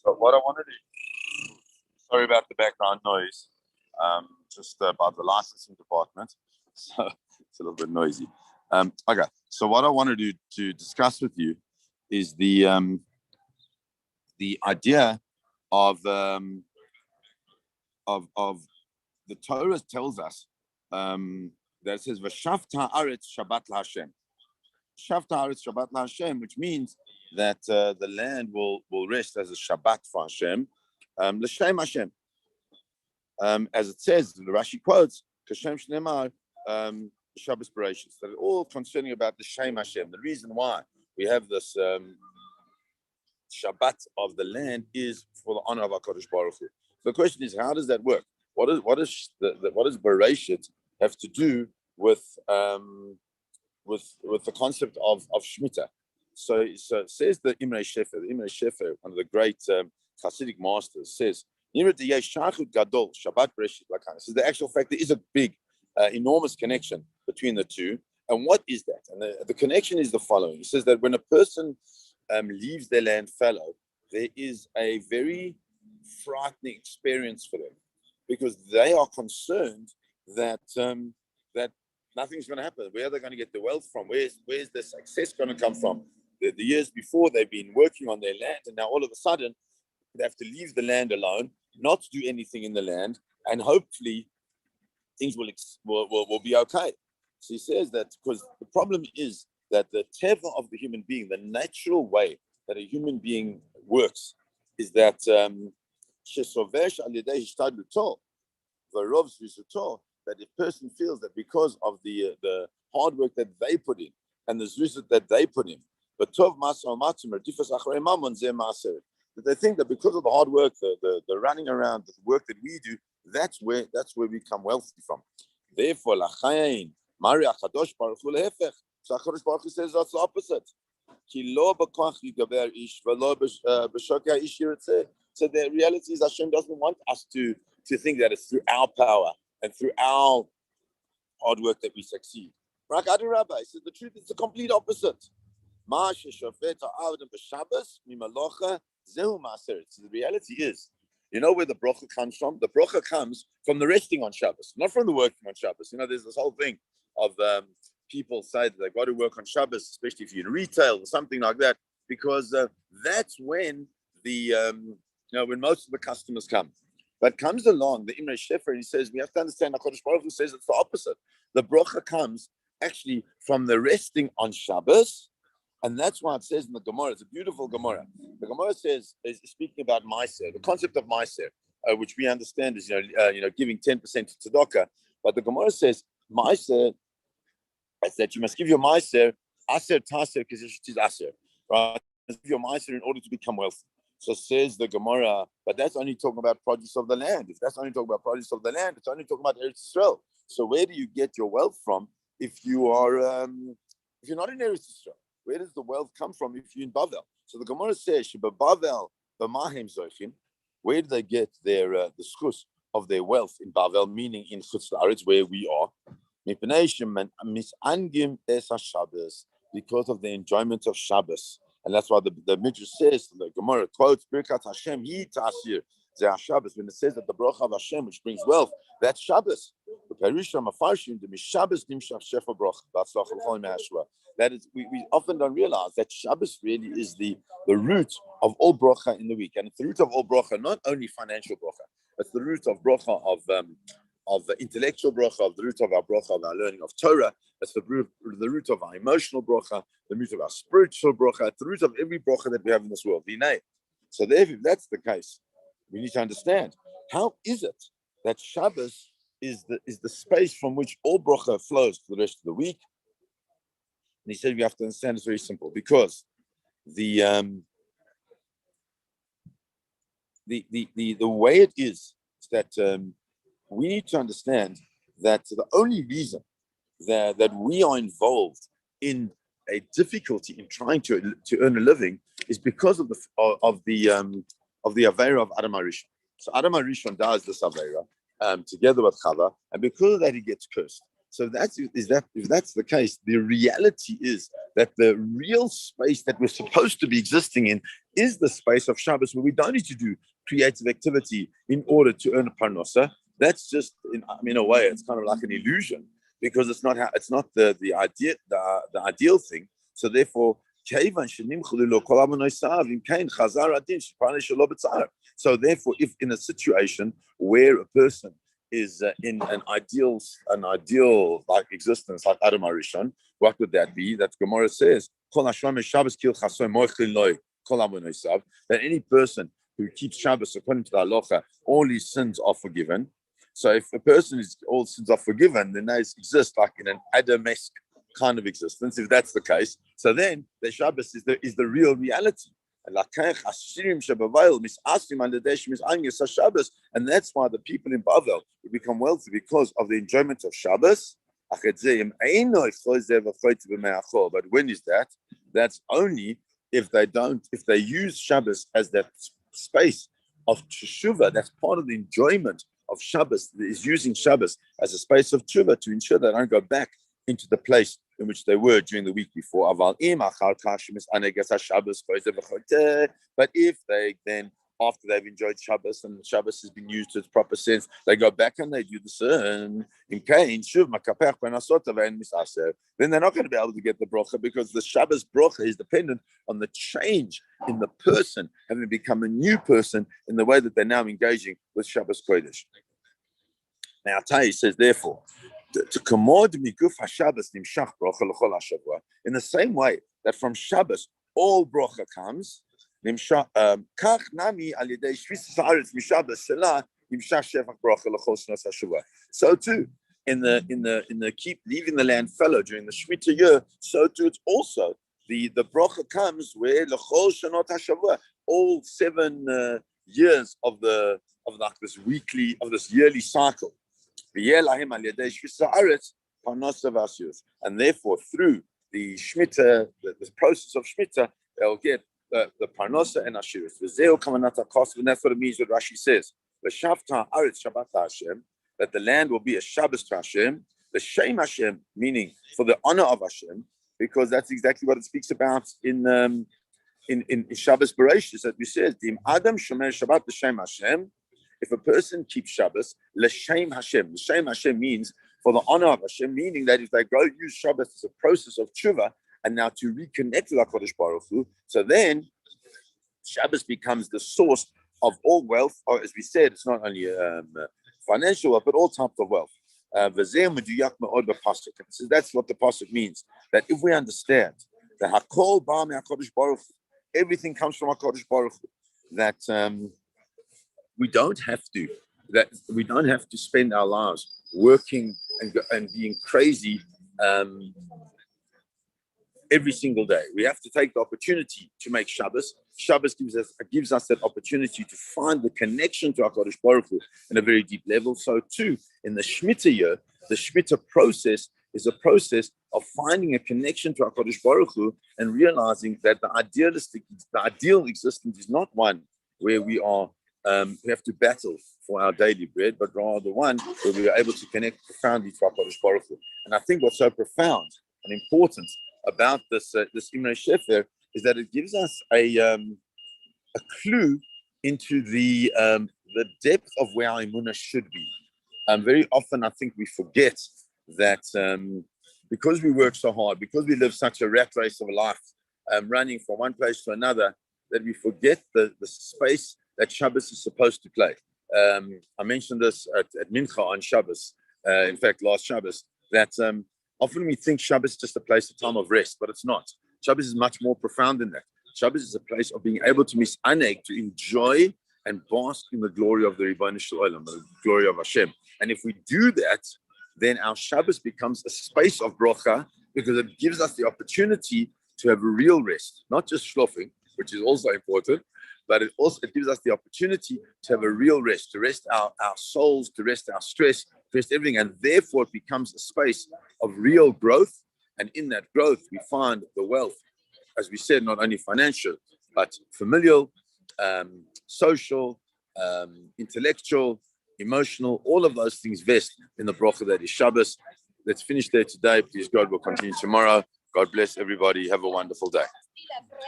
So what I wanted to, sorry about the background noise, just about the licensing department, so it's a little bit noisy. Okay, so what I wanted to discuss with you is the idea of the Torah tells us that it says V'shavta haaretz Shabbat laHashem. Shavta haaretz Shabbat laHashem, which means that the land will rest as a Shabbat for Hashem, l'shem Hashem. As it says, the Rashi quotes, Kashem Shneimar, Shabbos Bereshis, that are all concerning about the Shem Hashem. The reason why we have this Shabbat of the land is for the honor of HaKadosh Baruch Hu. The question is, how does that work? What does Bereshit have to do with the concept of Shemitah? So it says the Imrei Shefer, one of the great Hasidic masters, says, Shabbat Bereshit. So the actual fact there is a big, enormous connection between the two. And what is that? And the connection is the following. He says that when a person leaves their land fallow, there is a very frightening experience for them, because they are concerned that that nothing's going to happen. Where are they going to get the wealth from? Where's the success going to come from? The years before, they've been working on their land, and now all of a sudden they have to leave the land alone, not do anything in the land, and hopefully things will be okay. So he says that because the problem is that the teva of the human being, the natural way that a human being works, is that that if person feels that because of the hard work that they put in and the zuzut that they put in, that they think that because of the hard work, the running around, the work that we do, that's where we become wealthy from. Therefore, Meirat so HaKadosh Baruch Hu says that's the opposite. So the reality is Hashem doesn't want us to think that it's through our power and through our hard work that we succeed. Rabbi says the truth is the complete opposite. So the reality is, you know where the bracha comes from? The bracha comes from the resting on Shabbos, not from the working on Shabbos. You know, there's this whole thing of people say that they've got to work on Shabbos, especially if you're in retail or something like that, because that's when when most of the customers come. But comes along the Imrei Shefer and he says, we have to understand, HaKadosh Baruch Hu says it's the opposite. The bracha comes actually from the resting on Shabbos, and that's why it says in the Gemara, it's a beautiful Gemara. The Gemara says, is speaking about Meiser, the concept of Meiser, which we understand is giving 10% to tzedakah, but the Gemara says Meiser is that you must give your Meiser aser taser because it is aser, right? You must give your Meiser in order to become wealthy. So says the Gemara, but that's only talking about produce of the land. If that's only talking about produce of the land, it's only talking about Eretz Yisrael. So where do you get your wealth from if you are if you're not in Eretz Yisrael? Where does the wealth come from if you're in Bavel? So the Gemara says, Bavel b'mahem zoichin. Where do they get their the schus of their wealth in Bavel, meaning in Chutz La'aretz, where we are? Because of the enjoyment of Shabbos. And that's why the Midrash says, the Gemara quotes, Birkat Hashem hi ta'asir ze Shabbos. When it says that the bracha of Hashem, which brings wealth, that's Shabbos. That is, we often don't realize that Shabbos really is the root of all bracha in the week. And it's the root of all bracha, not only financial bracha, it's the root of bracha of the intellectual bracha, of the root of our bracha, of our learning of Torah. It's the root of our emotional bracha, the root of our spiritual bracha. It's the root of every bracha that we have in this world. So if that's the case, we need to understand, how is it that Shabbos is the space from which all bracha flows for the rest of the week? And he said we have to understand it's very simple, because the way it is that we need to understand that the only reason that we are involved in a difficulty in trying to earn a living is because of the Aveira of Adam HaRishon. So Adam HaRishon does this Aveira together with Chava, and because of that he gets cursed. So if that's the case, the reality is that the real space that we're supposed to be existing in is the space of Shabbos, where we don't need to do creative activity in order to earn a parnosa. That's just, in a way, it's kind of like an illusion, because it's not the ideal thing. So therefore, so therefore, if in a situation where a person is in an ideal like existence, like Adam Arishon, what would that be? That Gemara says, that any person who keeps Shabbos according to the halacha, all his sins are forgiven. So if a person all sins are forgiven, then they exist like in an Adamesque kind of existence. If that's the case, so then the Shabbos is the real reality. And that's why the people in Bavel become wealthy, because of the enjoyment of Shabbos. But when is that? That's only if they use Shabbos as that space of teshuva. That's part of the enjoyment of Shabbos, is using Shabbos as a space of teshuva to ensure they don't go back into the place in which they were during the week before. But if they then, after they've enjoyed Shabbos and Shabbos has been used to its proper sense, they go back and they do the sin, then they're not going to be able to get the bracha, because the Shabbos bracha is dependent on the change in the person, having become a new person in the way that they're now engaging with Shabbos Kodesh. Now, Tai says, therefore, to commod miguf haShabbos nimshach bracha l'chol hashavua. In the same way that from Shabbos all bracha comes, nimshach kach nami al yedei shvisas haaretz mishabbos shelah nimshach shevach bracha l'chol shnos hashavua. So too, in the keep leaving the land fallow during the Shemitah year, so too it's also the bracha comes where l'chol shnot hashavua, all 7 years of this yearly cycle. And therefore, through the Shemitah, the process of Shemitah, they'll get the Parnosa and Ashiris. And that's what it means what Rashi says. That the land will be a Shabbos to Hashem, the Shem Hashem, meaning for the honor of Hashem, because that's exactly what it speaks about in Shabbos Bereshis, that we said, Adam Shomer Shabbat l'Shem Hashem. If a person keeps Shabbos, l'shem Hashem. L'shem Hashem means for the honor of Hashem, meaning that if they go use Shabbos as a process of tshuva, and now to reconnect with HaKadosh Baruch Hu, so then Shabbos becomes the source of all wealth, or as we said, it's not only financial wealth, but all types of wealth. So that's what the pasuk means. That if we understand that Hakol Ba meHaKadosh Baruch Hu, everything comes from HaKadosh Baruch Hu, that we don't have to spend our lives working and being crazy every single day. We have to take the opportunity to make Shabbos. Shabbos gives us that opportunity to find the connection to HaKadosh Baruch Hu in a very deep level. So too, in the Shemitah year, the Shemitah process is a process of finding a connection to HaKadosh Baruch Hu and realizing that the ideal existence is not one where we have to battle for our daily bread, but rather one where we are able to connect profoundly to HaKadosh Baruch Hu. And I think what's so profound and important about this Imre Shefer is that it gives us a clue into the depth of where our emunah should be. Very often, I think we forget that because we work so hard, because we live such a rat race of life, running from one place to another, that we forget the space that Shabbos is supposed to play. I mentioned this at Mincha on Shabbos, in fact, last Shabbos, that often we think Shabbos is just a place, a time of rest, but it's not. Shabbos is much more profound than that. Shabbos is a place of being able to misaneg, to enjoy and bask in the glory of the Ribono Shel Olam, the glory of Hashem. And if we do that, then our Shabbos becomes a space of bracha, because it gives us the opportunity to have a real rest, not just shlofing, which is also important, but it gives us the opportunity to have a real rest, to rest our souls, to rest our stress, to rest everything. And therefore, it becomes a space of real growth. And in that growth, we find the wealth, as we said, not only financial, but familial, social, intellectual, emotional, all of those things vest in the bracha that is Shabbos. let's finish there today. Please God, we'll continue tomorrow. God bless everybody. Have a wonderful day.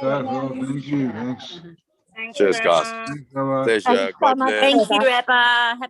Thank you. Thanks. Thank Cheers, you, guys. Rabbi. Thanks, Rabbi. Pleasure. God bless. Thank you, Rabbi. Have a